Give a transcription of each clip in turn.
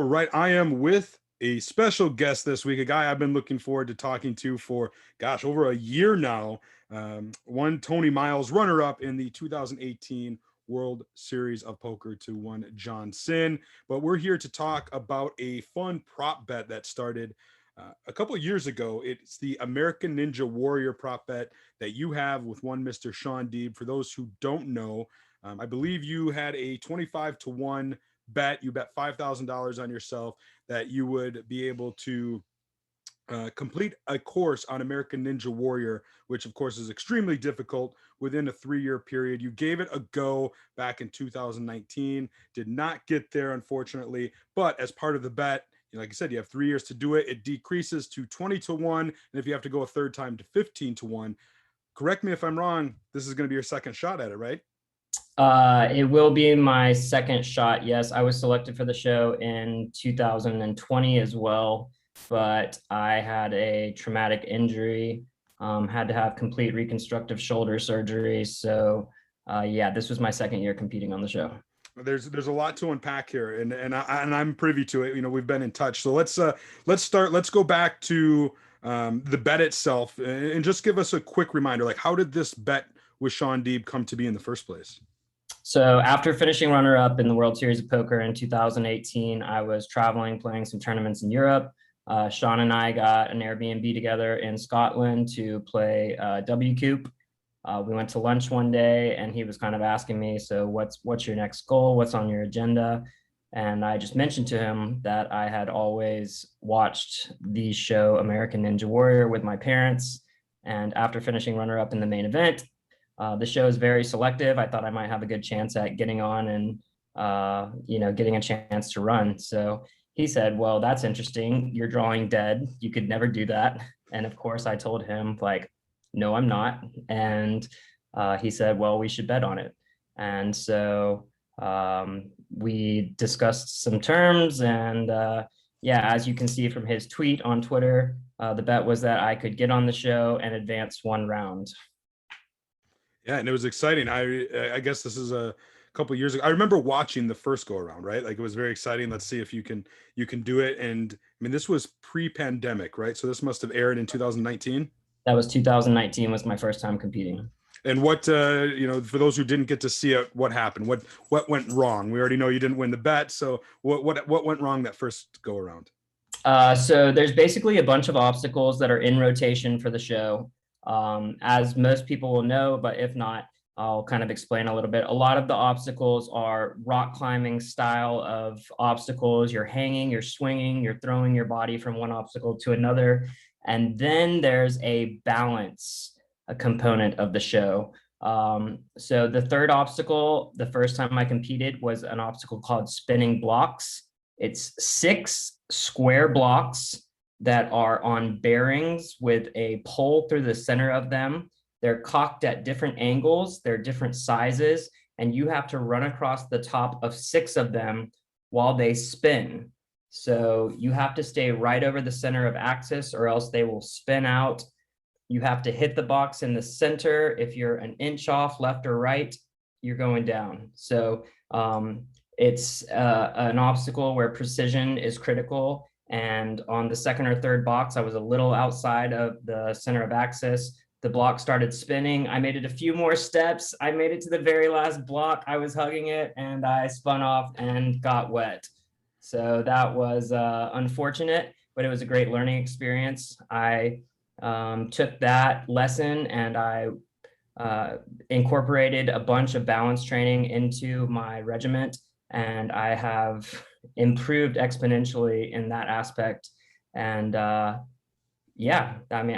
right, I am with a special guest this week, a guy I've been looking forward to talking to for, gosh, over a year now. One Tony Miles runner-up in the 2018 World Series of Poker to one John Sin. But we're here to talk about a fun prop bet that started a couple of years ago. It's the American Ninja Warrior prop bet that you have with one Mr. Shaun Deeb. For those who don't know, I believe you had a 25 to 1 bet. You bet $5,000 on yourself that you would be able to complete a course on American Ninja Warrior, which of course is extremely difficult within a 3-year period. You gave it a go back in 2019, did not get there, unfortunately, but as part of the bet, like I said, you have 3 years to do it. It decreases to 20 to 1. And if you have to go a third time, to 15 to 1. Correct me if I'm wrong. This is going to be your second shot at it, right? It will be my second shot. Yes, I was selected for the show in 2020 as well, but I had a traumatic injury, had to have complete reconstructive shoulder surgery. So yeah, this was my second year competing on the show. There's a lot to unpack here, and I'm privy to it. We've been in touch. So let's start. Let's go back to the bet itself, and just give us a quick reminder. Like, how did this bet with Shaun Deeb come to be in the first place? So after finishing runner-up in the World Series of Poker in 2018, I was traveling, playing some tournaments in Europe. Shaun and I got an Airbnb together in Scotland to play WCOOP. We went to lunch one day, and he was kind of asking me, so what's your next goal? What's on your agenda? And I just mentioned to him that I had always watched the show American Ninja Warrior with my parents. And after finishing runner-up in the main event, the show is very selective. I thought I might have a good chance at getting on and, getting a chance to run. So he said, well, that's interesting. You're drawing dead. You could never do that. And of course I told him, like, no, I'm not. And he said, well, we should bet on it. And so we discussed some terms, and yeah, as you can see from his tweet on Twitter, the bet was that I could get on the show and advance one round. Yeah, and it was exciting. I guess this is a couple of years ago. I remember watching the first go around, right? Like, it was very exciting. Let's see if you can do it. And I mean, this was pre-pandemic, right? So this must have aired in 2019. That was 2019 was my first time competing. And what for those who didn't get to see it, what happened? What went wrong? We already know you didn't win the bet. So what went wrong that first go around? So there's basically a bunch of obstacles that are in rotation for the show. As most people will know, but if not, I'll kind of explain a little bit. A lot of the obstacles are rock climbing style of obstacles. You're hanging, you're swinging, you're throwing your body from one obstacle to another. And then there's a balance, a component of the show. So the third obstacle, the first time I competed, was an obstacle called spinning blocks. It's 6 square blocks that are on bearings with a pole through the center of them. They're cocked at different angles, they're different sizes, and you have to run across the top of 6 of them while they spin. So you have to stay right over the center of axis, or else they will spin out. You have to hit the box in the center. If you're an inch off left or right, you're going down. So it's an obstacle where precision is critical. And on the second or third box, I was a little outside of the center of axis. The block started spinning. I made it a few more steps. I made it to the very last block. I was hugging it, and I spun off and got wet. So that was unfortunate, but it was a great learning experience. I took that lesson, and I incorporated a bunch of balance training into my regiment, and I have improved exponentially in that aspect. And yeah, I mean,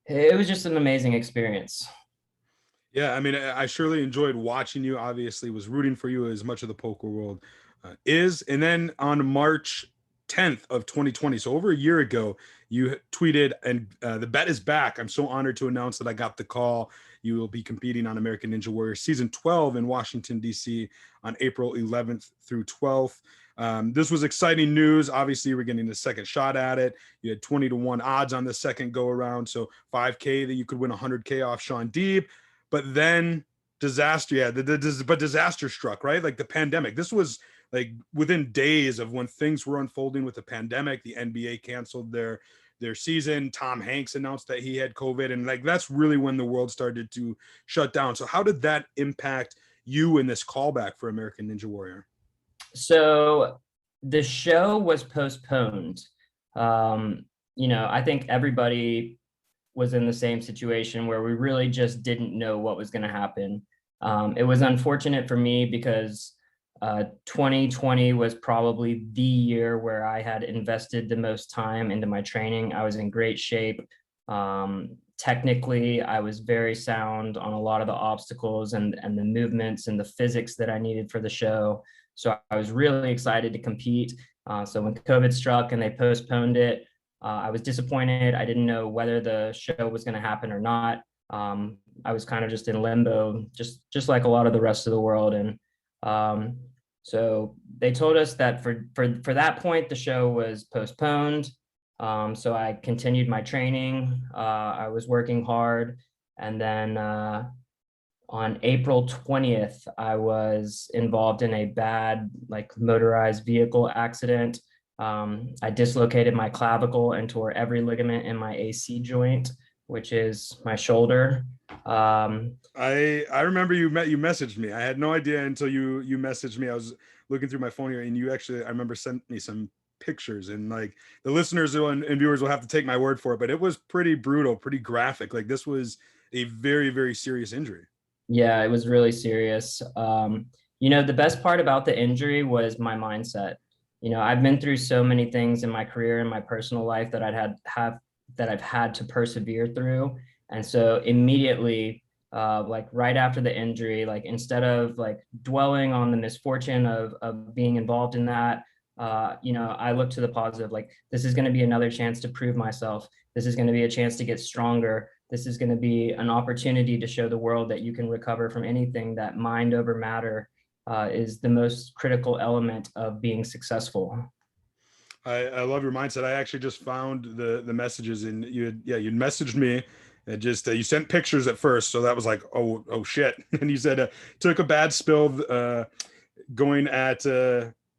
it was just an amazing experience. Yeah, I mean, I surely enjoyed watching you. Obviously, was rooting for you as much of the poker world is. And then on March 10th of 2020, so over a year ago, you tweeted, and the bet is back. I'm so honored to announce that I got the call. You will be competing on American Ninja Warrior Season 12 in Washington, D.C. on April 11th through 12th. This was exciting news. Obviously, you were getting the second shot at it. You had 20 to 1 odds on the second go around. So $5K that you could win $100K off Shaun Deeb. But then disaster, but disaster struck, right? Like the pandemic. This was like within days of when things were unfolding with the pandemic, the NBA canceled their season. Tom Hanks announced that he had COVID, and like that's really when the world started to shut down. So how did that impact you in this callback for American Ninja Warrior? So the show was postponed. I think everybody was in the same situation where we really just didn't know what was going to happen. It was unfortunate for me because 2020 was probably the year where I had invested the most time into my training. I was in great shape. Technically, I was very sound on a lot of the obstacles and the movements and the physics that I needed for the show. So I was really excited to compete. So when COVID struck and they postponed it, I was disappointed. I didn't know whether the show was going to happen or not. I was kind of just in limbo, just like a lot of the rest of the world. And so they told us that for that point, the show was postponed. So I continued my training. I was working hard. And then on April 20th, I was involved in a bad like motorized vehicle accident. I dislocated my clavicle and tore every ligament in my AC joint, which is my shoulder. I remember you messaged me. I had no idea until you messaged me. I was looking through my phone here, and you actually, I remember, sent me some pictures, and like the listeners and viewers will have to take my word for it, but it was pretty brutal, pretty graphic. Like this was a very, very serious injury. Yeah, it was really serious. The best part about the injury was my mindset. I've been through so many things in my career and my personal life that I've had to persevere through. And so immediately, like right after the injury, like instead of like dwelling on the misfortune of being involved in that, I look to the positive, like this is going to be another chance to prove myself. This is going to be a chance to get stronger. This is going to be an opportunity to show the world that you can recover from anything, that mind over matter is the most critical element of being successful. I love your mindset. I actually just found the messages, and you'd messaged me, and just you sent pictures at first, so that was like oh shit, and you said took a bad spill going at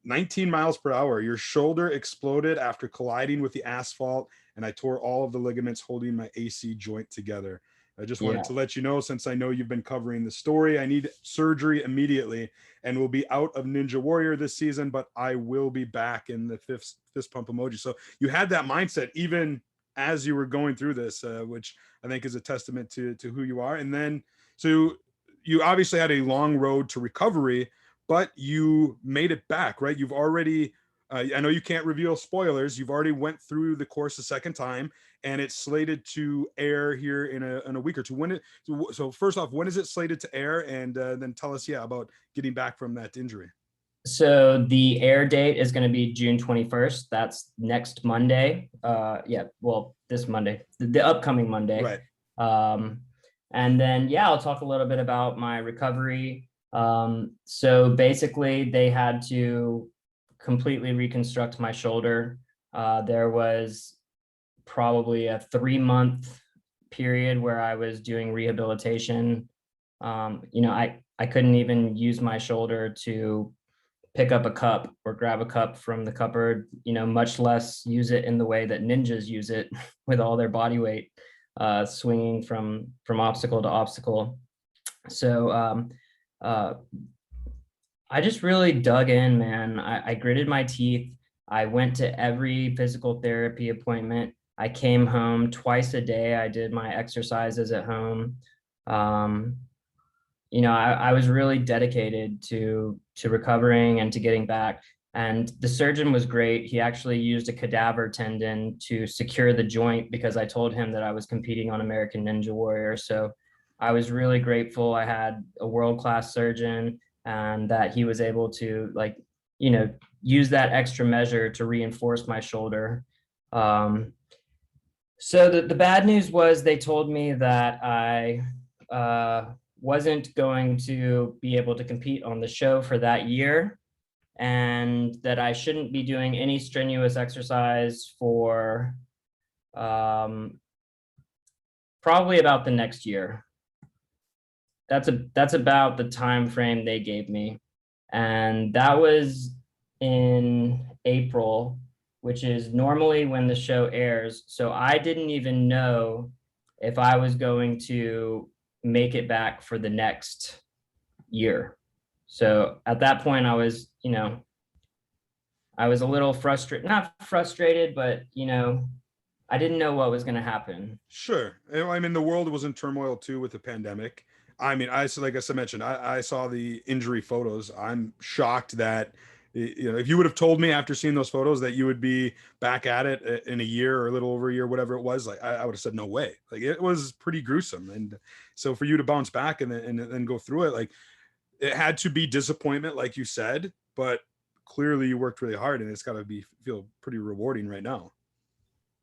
19 miles per hour. Your shoulder exploded after colliding with the asphalt, and I tore all of the ligaments holding my AC joint together. I just wanted Yeah. to let you know, since I know you've been covering the story, I need surgery immediately and will be out of Ninja Warrior this season, but I will be back in the fist pump emoji. So you had that mindset even as you were going through this, which I think is a testament to who you are. And then, so you obviously had a long road to recovery, but you made it back, right? You've already, I know you can't reveal spoilers. You've already went through the course a second time, and it's slated to air here in a week or two. So first off, when is it slated to air? And then tell us, about getting back from that injury. So the air date is going to be June 21st. That's next Monday. This Monday, the upcoming Monday. Right. And then, I'll talk a little bit about my recovery. So basically they had to completely reconstruct my shoulder. There was probably a 3-month period where I was doing rehabilitation. I couldn't even use my shoulder to pick up a cup or grab a cup from the cupboard, much less use it in the way that ninjas use it with all their body weight, swinging from obstacle to obstacle. So I just really dug in, man. I gritted my teeth. I went to every physical therapy appointment. I came home twice a day. I did my exercises at home. I was really dedicated to recovering and to getting back. And the surgeon was great. He actually used a cadaver tendon to secure the joint because I told him that I was competing on American Ninja Warrior. So I was really grateful I had a world-class surgeon and that he was able to use that extra measure to reinforce my shoulder. So the bad news was they told me that I wasn't going to be able to compete on the show for that year, and that I shouldn't be doing any strenuous exercise for probably about the next year. That's about the time frame they gave me. And that was in April, which is normally when the show airs. So I didn't even know if I was going to make it back for the next year. So at that point, I was, I was a little frustrated, not frustrated, but, I didn't know what was going to happen. Sure. I mean, the world was in turmoil too with the pandemic. I mean, like I mentioned, I saw the injury photos. I'm shocked that, if you would have told me after seeing those photos that you would be back at it in a year or a little over a year, whatever it was, like I would have said no way. Like it was pretty gruesome, and so for you to bounce back and then go through it, like it had to be disappointment, like you said, but clearly you worked really hard, and it's got to feel pretty rewarding right now.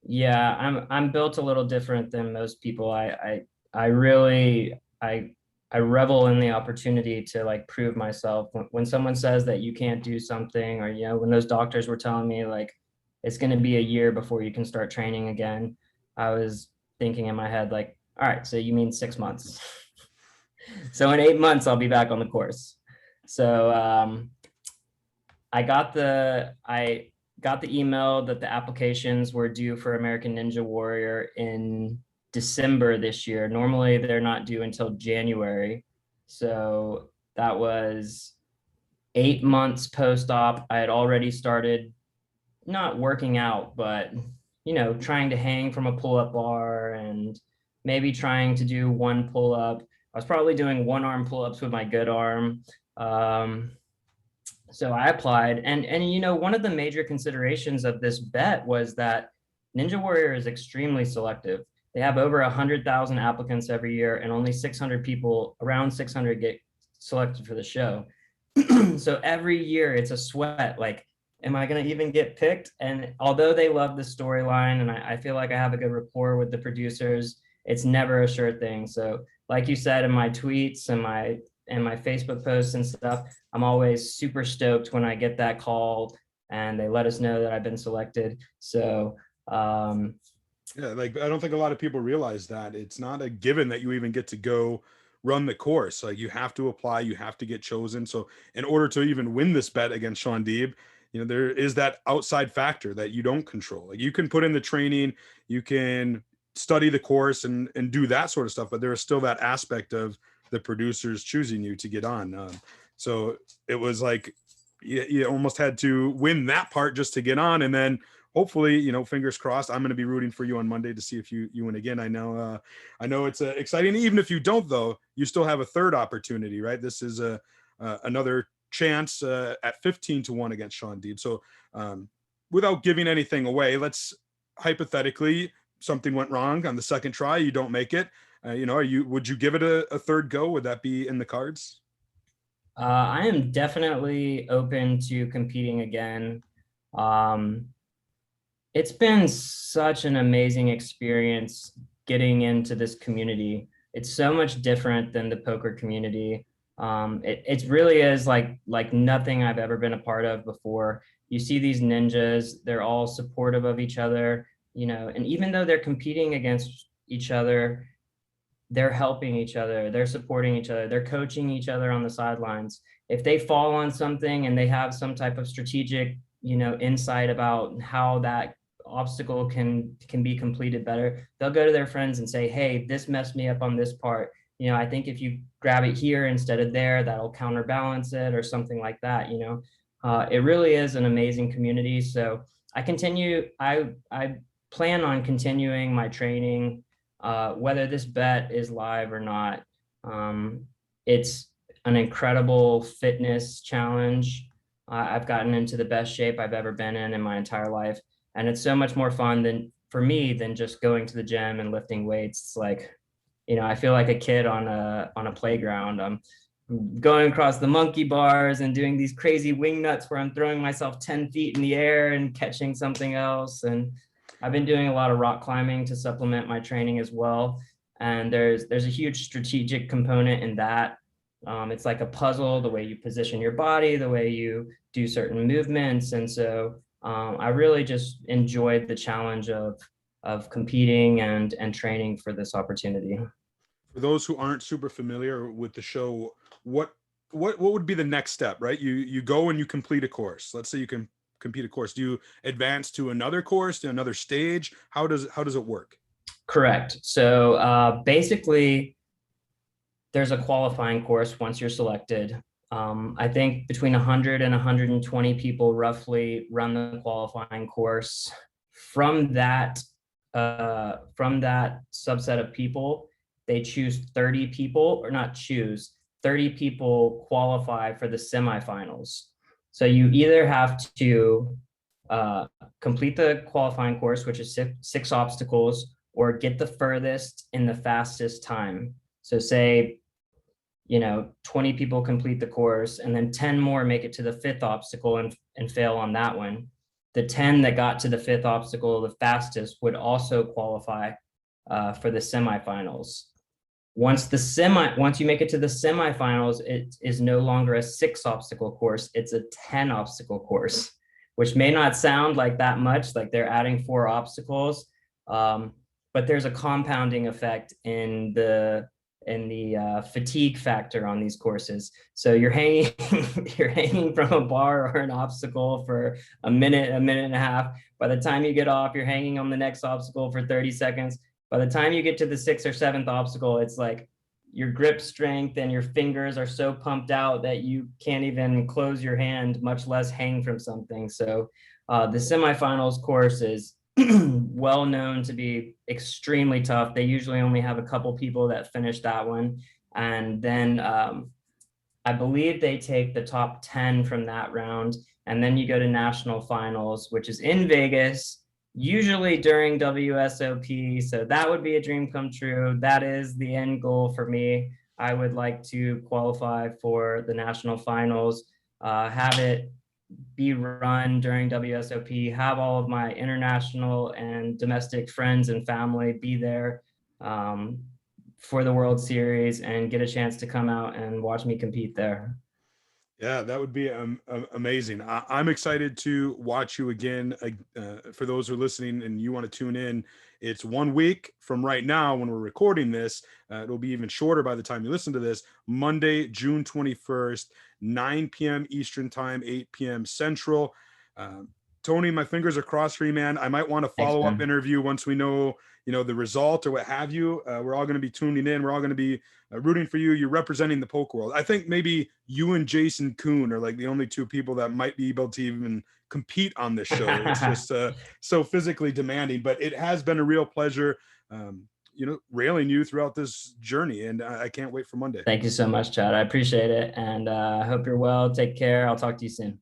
Yeah, I'm built a little different than most people. I really I revel in the opportunity to like prove myself. When someone says that you can't do something, or when those doctors were telling me like it's going to be a year before you can start training again, I was thinking in my head like, all right, so you mean 6 months? So in 8 months I'll be back on the course. So I got the email that the applications were due for American Ninja Warrior in December this year. Normally they're not due until January. So that was 8 months post-op. I had already started not working out, but trying to hang from a pull-up bar and maybe trying to do one pull-up. I was probably doing one arm pull-ups with my good arm. So I applied, and one of the major considerations of this bet was that Ninja Warrior is extremely selective. They have over 100,000 applicants every year, and only 600 people, around 600, get selected for the show. So every year it's a sweat. Like, am I going to even get picked? And although they love the storyline, and I feel like I have a good rapport with the producers, it's never a sure thing. So, like you said in my tweets and my Facebook posts and stuff, I'm always super stoked when I get that call and they let us know that I've been selected. So yeah, like I don't think a lot of people realize that it's not a given that you even get to go run the course. Like you have to apply, you have to get chosen. So in order to even win this bet against Shaun Deeb, there is that outside factor that you don't control. Like you can put in the training, you can study the course and do that sort of stuff, but there is still that aspect of the producers choosing you to get on. So it was like you almost had to win that part just to get on, and then hopefully, fingers crossed, I'm going to be rooting for you on Monday to see if you win again. I know it's exciting. Even if you don't, though, you still have a third opportunity, right? This is another chance at 15-1 against Shaun Deeb. So without giving anything away, let's hypothetically something went wrong on the second try, you don't make it. Would you give it a third go? Would that be in the cards? I am definitely open to competing again. It's been such an amazing experience getting into this community. It's so much different than the poker community. It really is like nothing I've ever been a part of before. You see these ninjas, they're all supportive of each other, and even though they're competing against each other, they're helping each other, they're supporting each other, they're coaching each other on the sidelines. If they fall on something and they have some type of strategic, insight about how that obstacle can be completed better, they'll go to their friends and say, hey, this messed me up on this part. I think if you grab it here instead of there, that'll counterbalance it or something like that. It really is an amazing community. So I plan on continuing my training, whether this bet is live or not. It's an incredible fitness challenge. I've gotten into the best shape I've ever been in my entire life. And it's so much more fun for me than just going to the gym and lifting weights. It's like, I feel like a kid on a playground. I'm going across the monkey bars and doing these crazy wing nuts where I'm throwing myself 10 feet in the air and catching something else. And I've been doing a lot of rock climbing to supplement my training as well. And there's a huge strategic component in that. It's like a puzzle, the way you position your body, the way you do certain movements. And so I really just enjoyed the challenge of competing and training for this opportunity. For those who aren't super familiar with the show, what what would be the next step, right? You go and you complete a course. Let's say you can compete a course. Do you advance to another course, to another stage? How does it work? Correct. So basically, there's a qualifying course once you're selected. I think between 100 and 120 people roughly run the qualifying course. From that subset of people, they choose 30 people, or not choose, 30 people qualify for the semifinals. So you either have to complete the qualifying course, which is six obstacles, or get the furthest in the fastest time. So say, 20 people complete the course and then 10 more make it to the fifth obstacle and fail on that one. The 10 that got to the fifth obstacle the fastest would also qualify for the semifinals. Once you make it to the semifinals, it is no longer a 6 obstacle course, it's a 10 obstacle course, which may not sound like that much, like they're adding 4 obstacles, but there's a compounding effect in the fatigue factor on these courses. So you're hanging you're hanging from a bar or an obstacle for a minute and a half. By the time you get off, you're hanging on the next obstacle for 30 seconds. By the time you get to the 6th or 7th obstacle, it's like your grip strength and your fingers are so pumped out that you can't even close your hand, much less hang from something. So the semifinals course is well known to be extremely tough. They usually only have a couple people that finish that one. And then I believe they take the top 10 from that round. And then you go to national finals, which is in Vegas, usually during WSOP. So that would be a dream come true. That is the end goal for me. I would like to qualify for the national finals, have it be run during WSOP, have all of my international and domestic friends and family be there for the World Series and get a chance to come out and watch me compete there. Yeah, that would be amazing. I'm excited to watch you again. For those who are listening and you want to tune in, it's 1 week from right now when we're recording this. It'll be even shorter by the time you listen to this. Monday, June 21st, 9 p.m. Eastern Time, 8 p.m. Central. Tony, my fingers are crossed for you, man. I might want a follow-up interview once we know, the result or what have you. We're all going to be tuning in. We're all going to be rooting for you. You're representing the poker world. I think maybe you and Jason Kuhn are like the only 2 people that might be able to even compete on this show. It's just so physically demanding, but it has been a real pleasure, railing you throughout this journey. And I can't wait for Monday. Thank you so much, Chad. I appreciate it. And I hope you're well. Take care. I'll talk to you soon.